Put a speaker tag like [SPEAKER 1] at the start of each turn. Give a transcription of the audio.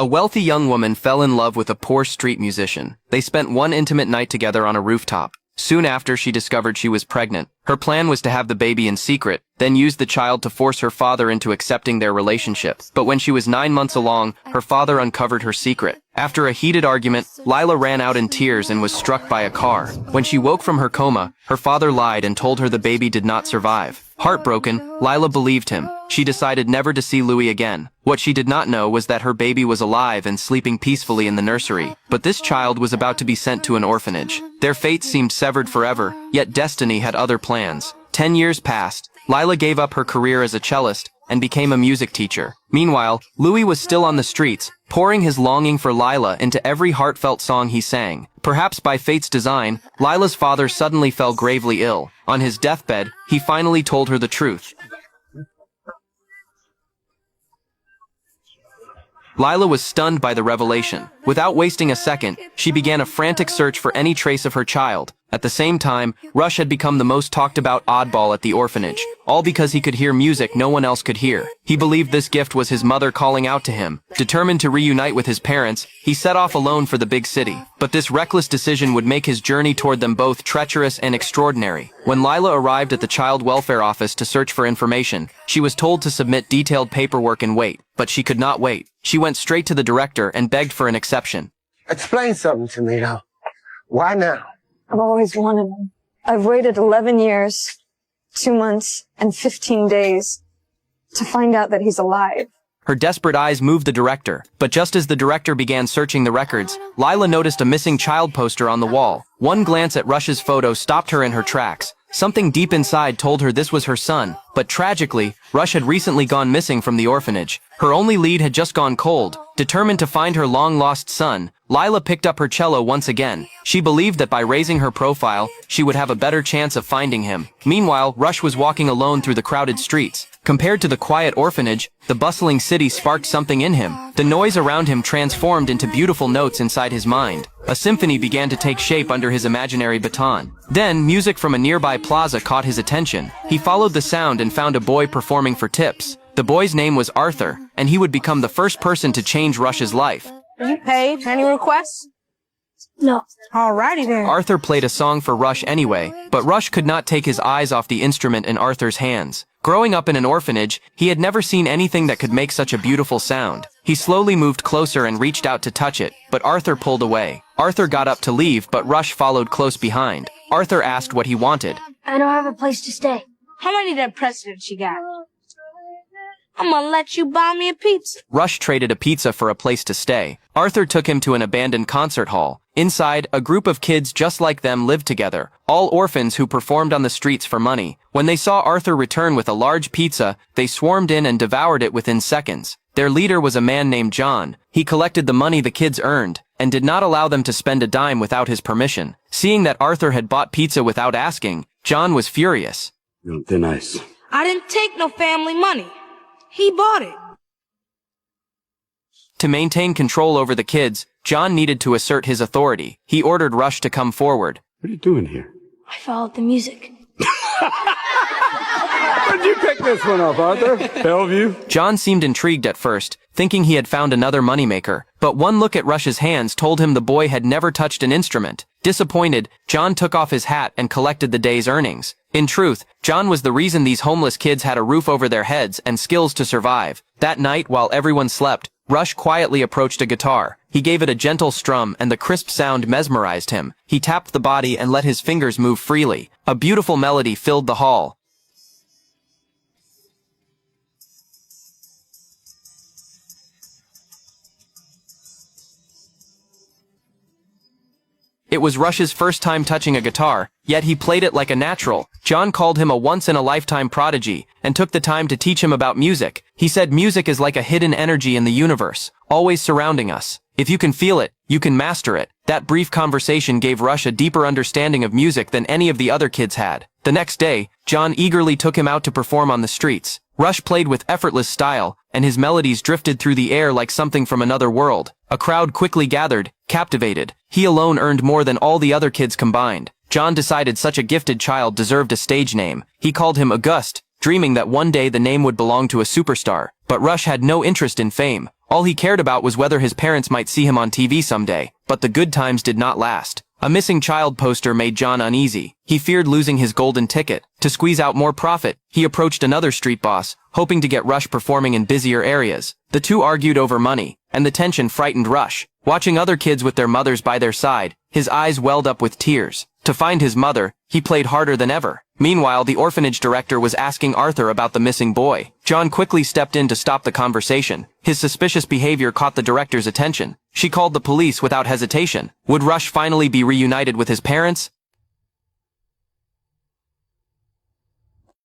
[SPEAKER 1] A wealthy young woman fell in love with a poor street musician. They spent one intimate night together on a rooftop. Soon after, she discovered she was pregnant. Her plan was to have the baby in secret, then use the child to force her father into accepting their relationship. But when she was 9 months along, her father uncovered her secret. After a heated argument, Lila ran out in tears and was struck by a car. When she woke from her coma, her father lied and told her the baby did not survive. Heartbroken, Lila believed him. She decided never to see Louis again. What she did not know was that her baby was alive and sleeping peacefully in the nursery. But this child was about to be sent to an orphanage. Their fates seemed severed forever, yet destiny had other plans. 10 years passed. Lila gave up her career as a cellist and became a music teacher. Meanwhile, Louis was still on the streets, pouring his longing for Lila into every heartfelt song he sang. Perhaps by fate's design, Lila's father suddenly fell gravely ill. On his deathbed, he finally told her the truth. Lila was stunned by the revelation. Without wasting a second, she began a frantic search for any trace of her child. At the same time, Rush had become the most talked about oddball at the orphanage, all because he could hear music no one else could hear. He believed this gift was his mother calling out to him. Determined to reunite with his parents, he set off alone for the big city. But this reckless decision would make his journey toward them both treacherous and extraordinary. When Lila arrived at the child welfare office to search for information, she was told to submit detailed paperwork and wait. But she could not wait. She went straight to the director and begged for an exception.
[SPEAKER 2] Explain something to me, though. Why now?
[SPEAKER 3] I've always wanted him. I've waited 11 years, 2 months, and 15 days to find out that he's alive.
[SPEAKER 1] Her desperate eyes moved the director, but just as the director began searching the records, Lila noticed a missing child poster on the wall. One glance at Rush's photo stopped her in her tracks. Something deep inside told her this was her son, but tragically, Rush had recently gone missing from the orphanage. Her only lead had just gone cold. Determined to find her long-lost son, Lila picked up her cello once again. She believed that by raising her profile, she would have a better chance of finding him. Meanwhile, Rush was walking alone through the crowded streets. Compared to the quiet orphanage, the bustling city sparked something in him. The noise around him transformed into beautiful notes inside his mind. A symphony began to take shape under his imaginary baton. Then, music from a nearby plaza caught his attention. He followed the sound and found a boy performing for tips. The boy's name was Arthur, and he would become the first person to change Rush's life.
[SPEAKER 4] You paid? Any requests?
[SPEAKER 3] No.
[SPEAKER 4] Alrighty then.
[SPEAKER 1] Arthur played a song for Rush anyway, but Rush could not take his eyes off the instrument in Arthur's hands. Growing up in an orphanage, he had never seen anything that could make such a beautiful sound. He slowly moved closer and reached out to touch it, but Arthur pulled away. Arthur got up to leave, but Rush followed close behind. Arthur asked what he wanted.
[SPEAKER 3] I don't have a place to stay.
[SPEAKER 4] How many that president you got? I'm gonna let you buy me a pizza.
[SPEAKER 1] Rush traded a pizza for a place to stay. Arthur took him to an abandoned concert hall. Inside, a group of kids just like them lived together, all orphans who performed on the streets for money. When they saw Arthur return with a large pizza, they swarmed in and devoured it within seconds. Their leader was a man named John. He collected the money the kids earned, and did not allow them to spend a dime without his permission. Seeing that Arthur had bought pizza without asking, John was furious.
[SPEAKER 5] They're nice.
[SPEAKER 4] I didn't take no family money. He bought it.
[SPEAKER 1] To maintain control over the kids, John needed to assert his authority. He ordered Rush to come forward.
[SPEAKER 5] What are you doing here?
[SPEAKER 3] I followed the music.
[SPEAKER 5] Where'd you pick this one up, Arthur? Bellevue?
[SPEAKER 1] John seemed intrigued at first, thinking he had found another moneymaker. But one look at Rush's hands told him the boy had never touched an instrument. Disappointed, John took off his hat and collected the day's earnings. In truth, John was the reason these homeless kids had a roof over their heads and skills to survive. That night, while everyone slept, Rush quietly approached a guitar. He gave it a gentle strum, and the crisp sound mesmerized him. He tapped the body and let his fingers move freely. A beautiful melody filled the hall. It was Rush's first time touching a guitar, yet he played it like a natural. John called him a once-in-a-lifetime prodigy, and took the time to teach him about music. He said music is like a hidden energy in the universe, always surrounding us. If you can feel it, you can master it. That brief conversation gave Rush a deeper understanding of music than any of the other kids had. The next day, John eagerly took him out to perform on the streets. Rush played with effortless style, and his melodies drifted through the air like something from another world. A crowd quickly gathered, captivated. He alone earned more than all the other kids combined. John decided such a gifted child deserved a stage name. He called him Auguste, dreaming that one day the name would belong to a superstar. But Rush had no interest in fame. All he cared about was whether his parents might see him on TV someday, but the good times did not last. A missing child poster made John uneasy. He feared losing his golden ticket. To squeeze out more profit, he approached another street boss, hoping to get Rush performing in busier areas. The two argued over money, and the tension frightened Rush. Watching other kids with their mothers by their side, his eyes welled up with tears. To find his mother, he played harder than ever. Meanwhile, the orphanage director was asking Arthur about the missing boy. John quickly stepped in to stop the conversation. His suspicious behavior caught the director's attention. She called the police without hesitation. Would Rush finally be reunited with his parents?